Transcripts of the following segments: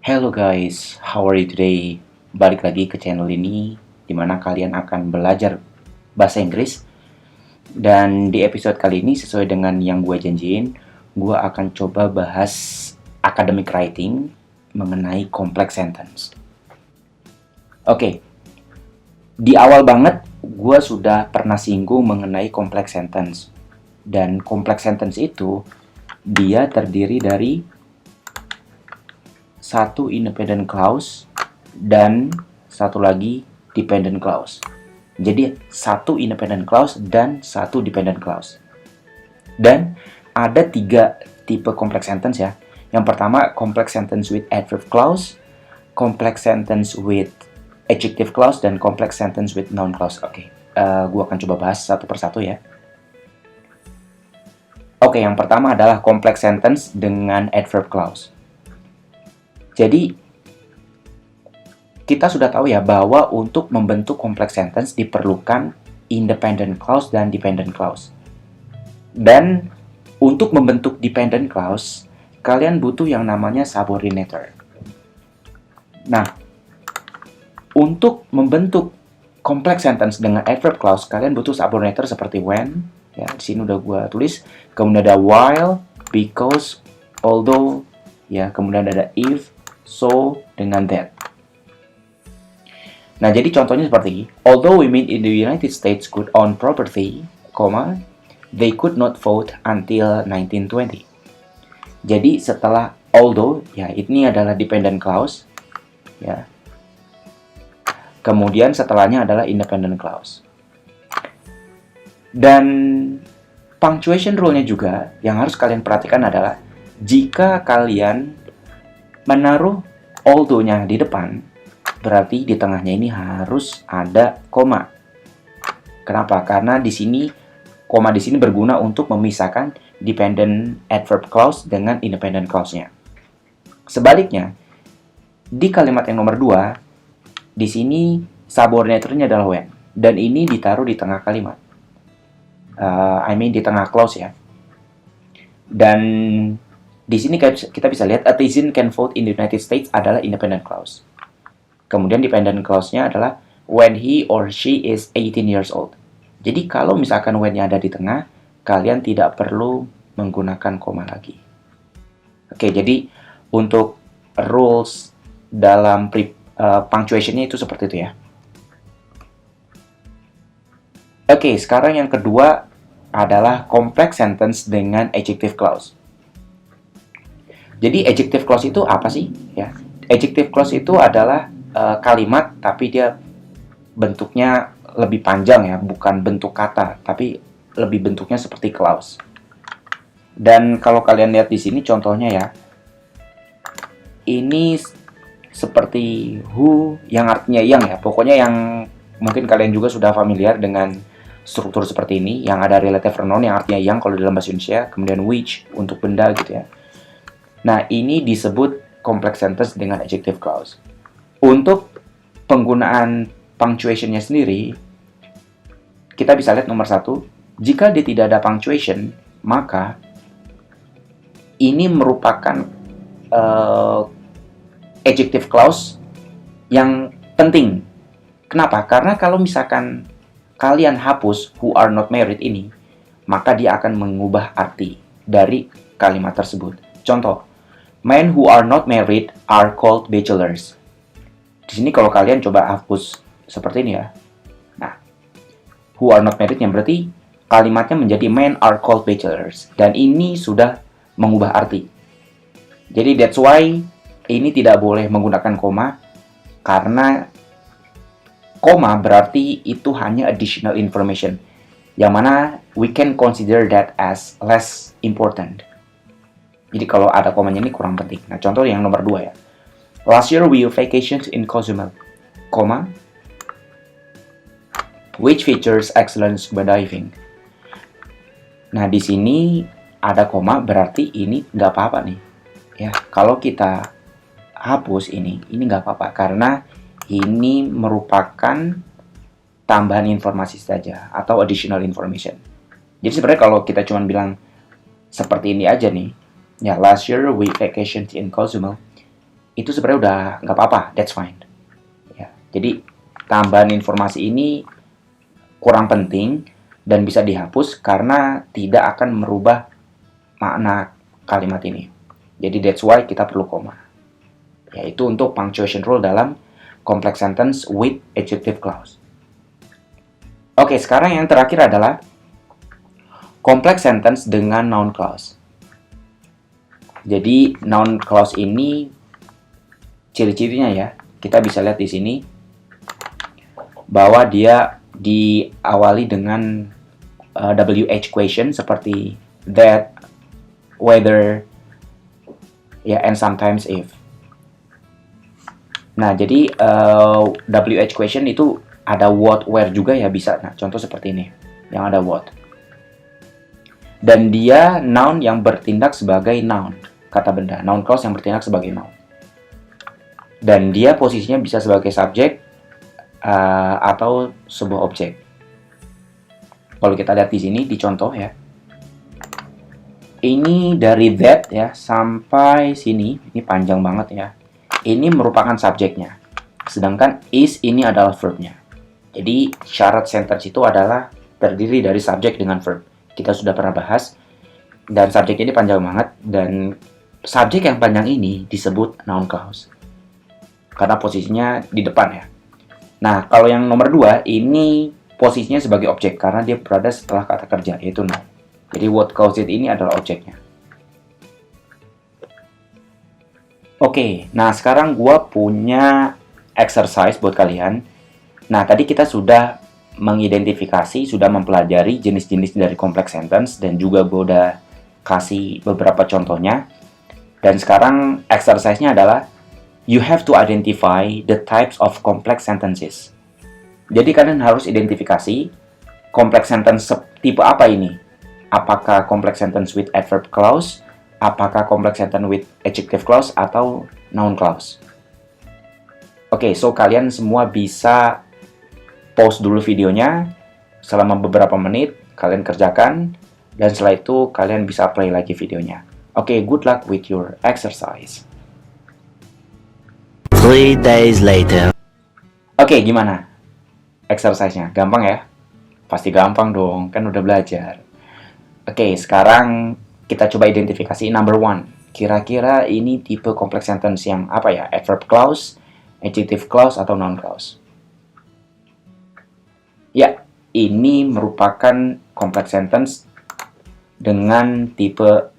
Hello guys, how are you today? Balik lagi ke channel ini, dimana kalian akan belajar bahasa Inggris. Dan di episode kali ini, sesuai dengan yang gue janjiin, gue akan coba bahas academic writing mengenai complex sentence. Oke, di awal banget, gue sudah pernah singgung mengenai complex sentence. Dan complex sentence itu, dia terdiri dari satu independent clause dan satu lagi dependent clause. Jadi satu independent clause dan satu dependent clause. Dan ada 3 tipe complex sentence ya. Yang pertama complex sentence with adverb clause, complex sentence with adjective clause, dan complex sentence with noun clause. Oke, gua akan coba bahas satu persatu ya. Oke, yang pertama adalah complex sentence dengan adverb clause. Jadi, kita sudah tahu ya bahwa untuk membentuk complex sentence diperlukan independent clause dan dependent clause. Dan untuk membentuk dependent clause, kalian butuh yang namanya subordinator. Nah, untuk membentuk complex sentence dengan adverb clause, kalian butuh subordinator seperti when, ya, di sini udah gue tulis. Kemudian ada while, because, although, ya, kemudian ada if, so, dengan that. Nah, jadi contohnya seperti ini. Although women in the United States could own property, they could not vote until 1920. Jadi setelah although, ya ini adalah dependent clause, ya. Kemudian setelahnya adalah independent clause. Dan punctuation rule-nya juga yang harus kalian perhatikan adalah jika kalian menaruh although-nya di depan, berarti di tengahnya ini harus ada koma. Kenapa? Karena di sini koma di sini berguna untuk memisahkan dependent adverb clause dengan independent clause-nya. Sebaliknya, di kalimat yang nomor 2, di sini subordinator-nya adalah when, dan ini ditaruh di tengah kalimat. Di tengah clause ya. Dan di sini kita bisa lihat a citizen can vote in the United States adalah independent clause. Kemudian dependent clause-nya adalah when he or she is 18 years old. Jadi kalau misalkan when-nya ada di tengah, kalian tidak perlu menggunakan koma lagi. Oke, jadi untuk rules dalam punctuation-nya itu seperti itu ya. Oke, sekarang yang kedua adalah complex sentence dengan adjective clause. Jadi adjective clause itu apa sih? Ya, adjective clause itu adalah kalimat tapi dia bentuknya lebih panjang ya, bukan bentuk kata, tapi lebih bentuknya seperti clause. Dan kalau kalian lihat di sini contohnya ya, ini seperti who yang artinya yang ya, pokoknya yang mungkin kalian juga sudah familiar dengan struktur seperti ini, yang ada relative pronoun yang artinya yang kalau dalam bahasa Indonesia, kemudian which untuk benda gitu ya. Nah, ini disebut complex sentence dengan adjective clause. Untuk penggunaan punctuation-nya sendiri, kita bisa lihat nomor 1, jika dia tidak ada punctuation, maka ini merupakan adjective clause yang penting. Kenapa? Karena kalau misalkan kalian hapus who are not married ini, maka dia akan mengubah arti dari kalimat tersebut. Contoh, men who are not married are called bachelors. Di sini kalau kalian coba hapus seperti ini ya. Nah, who are not married yang berarti kalimatnya menjadi men are called bachelors. Dan ini sudah mengubah arti. Jadi that's why ini tidak boleh menggunakan koma, karena koma berarti itu hanya additional information, yang mana we can consider that as less important. Jadi kalau ada komanya ini kurang penting. Nah, contoh yang nomor 2 ya. Last year we vacationed in Cozumel, which features excellent scuba diving. Nah, di sini ada koma berarti ini nggak apa-apa nih. Ya, kalau kita hapus ini nggak apa-apa karena ini merupakan tambahan informasi saja atau additional information. Jadi sebenarnya kalau kita cuma bilang seperti ini aja nih, ya last year we vacationed in Cozumel, itu sebenarnya udah nggak apa-apa, that's fine. Ya, jadi tambahan informasi ini kurang penting dan bisa dihapus karena tidak akan merubah makna kalimat ini. Jadi that's why kita perlu koma. Yaitu untuk punctuation rule dalam complex sentence with adjective clause. Oke, sekarang yang terakhir adalah complex sentence dengan noun clause. Jadi noun clause ini ciri-cirinya ya, kita bisa lihat di sini bahwa dia diawali dengan WH question seperti that, whether, ya, and sometimes if. Nah, jadi WH question itu ada what, where juga ya bisa. Nah, contoh seperti ini, yang ada what. Dan dia noun yang bertindak sebagai noun, kata benda. Noun clause yang bertindak sebagai noun. Dan dia posisinya bisa sebagai subjek atau sebuah objek. Kalau kita lihat di sini, di contoh ya. Ini dari that ya sampai sini, ini panjang banget ya. Ini merupakan subjeknya. Sedangkan is ini adalah verbnya. Jadi syarat sentence itu adalah terdiri dari subjek dengan verb. Kita sudah pernah bahas. Dan subjek ini panjang banget. Dan subjek yang panjang ini disebut noun clause. Karena posisinya di depan ya. Nah, kalau yang nomor 2, ini posisinya sebagai objek. Karena dia berada setelah kata kerja, yaitu noun. Jadi what clause it ini adalah objeknya. Oke, nah sekarang gua punya exercise buat kalian. Nah, tadi kita sudah mengidentifikasi, sudah mempelajari jenis-jenis dari complex sentence. Dan juga gua udah kasih beberapa contohnya. Dan sekarang exercise-nya adalah you have to identify the types of complex sentences. Jadi kalian harus identifikasi complex sentence tipe apa ini. Apakah complex sentence with adverb clause, apakah complex sentence with adjective clause, atau noun clause. Oke, so kalian semua bisa pause dulu videonya selama beberapa menit, kalian kerjakan, dan setelah itu kalian bisa play lagi videonya. Oke, good luck with your exercise. 3 days later. Oke, gimana exercise-nya? Gampang ya? Pasti gampang dong, kan udah belajar. Oke, sekarang kita coba identifikasi number 1. Kira-kira ini tipe complex sentence yang apa ya? Adverb clause, adjective clause, atau noun clause? Ya, ini merupakan complex sentence dengan tipe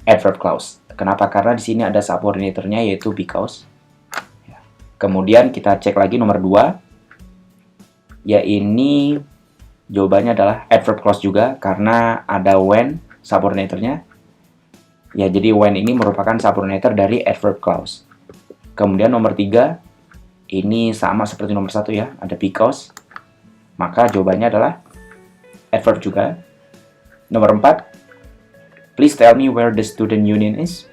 adverb clause. Kenapa? Karena di sini ada subordinator-nya yaitu because. Kemudian kita cek lagi nomor 2. Ya, ini jawabannya adalah adverb clause juga karena ada when subordinator-nya. Ya, jadi when ini merupakan subordinator dari adverb clause. Kemudian nomor 3, ini sama seperti nomor 1 ya, ada because. Maka jawabannya adalah adverb juga. Nomor 4, please tell me where the student union is.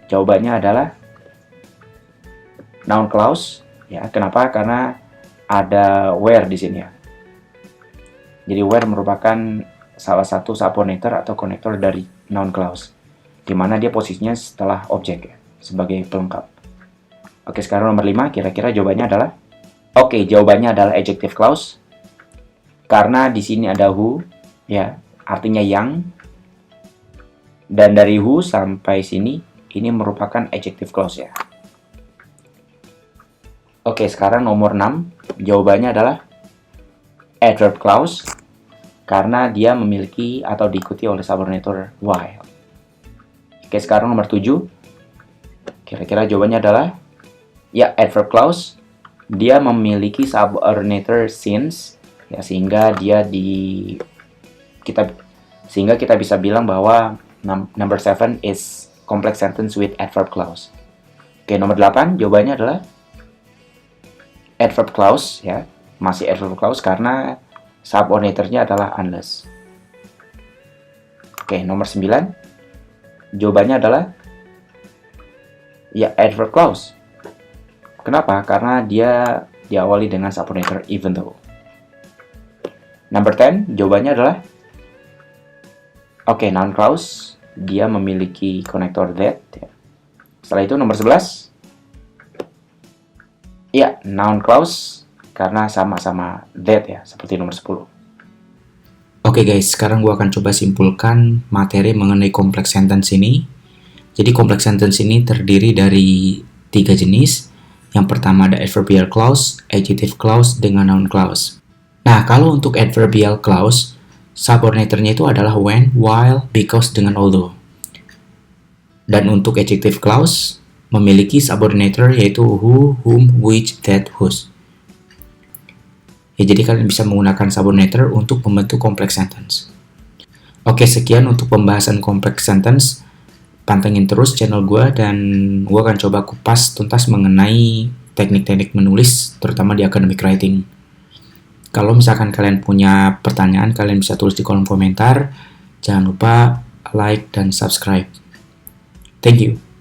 Jawabannya adalah noun clause, ya. Kenapa? Karena ada where di sini ya. Jadi where merupakan salah satu subordinator atau konektor dari noun clause, di mana dia posisinya setelah objek ya, sebagai pelengkap. Oke, sekarang nomor 5, kira-kira jawabannya adalah? Oke, jawabannya adalah adjective clause. Karena di sini ada who, ya, artinya yang. Dan dari who sampai sini, ini merupakan adjective clause ya. Oke, sekarang nomor 6, jawabannya adalah adverb clause karena dia memiliki atau diikuti oleh subordinator while. Oke, sekarang nomor 7, kira-kira jawabannya adalah ya adverb clause, dia memiliki subordinator since ya, sehingga kita bisa bilang bahwa number 7 is complex sentence with adverb clause. Oke, nomor 8, jawabannya adalah adverb clause ya, masih adverb clause karena subordinator-nya adalah unless. Oke, nomor 9, jawabannya adalah ya adverb clause. Kenapa? Karena dia diawali dengan subordinator even though. Number 10, jawabannya adalah noun clause, dia memiliki konektor that ya. Setelah itu nomor 11. Ya, noun clause karena sama-sama that ya, seperti nomor 10. Oke guys, sekarang gue akan coba simpulkan materi mengenai complex sentence ini. Jadi complex sentence ini terdiri dari 3 jenis. Yang pertama ada adverbial clause, adjective clause, dengan noun clause. Nah, kalau untuk adverbial clause, subordinatornya itu adalah when, while, because, dengan although. Dan untuk adjective clause, memiliki subordinator yaitu who, whom, which, that, whose. Ya, jadi kalian bisa menggunakan subordinator untuk membentuk complex sentence. Oke, sekian untuk pembahasan complex sentence. Pantengin terus channel gue dan gue akan coba kupas tuntas mengenai teknik-teknik menulis, terutama di academic writing. Kalau misalkan kalian punya pertanyaan, kalian bisa tulis di kolom komentar. Jangan lupa like dan subscribe. Thank you.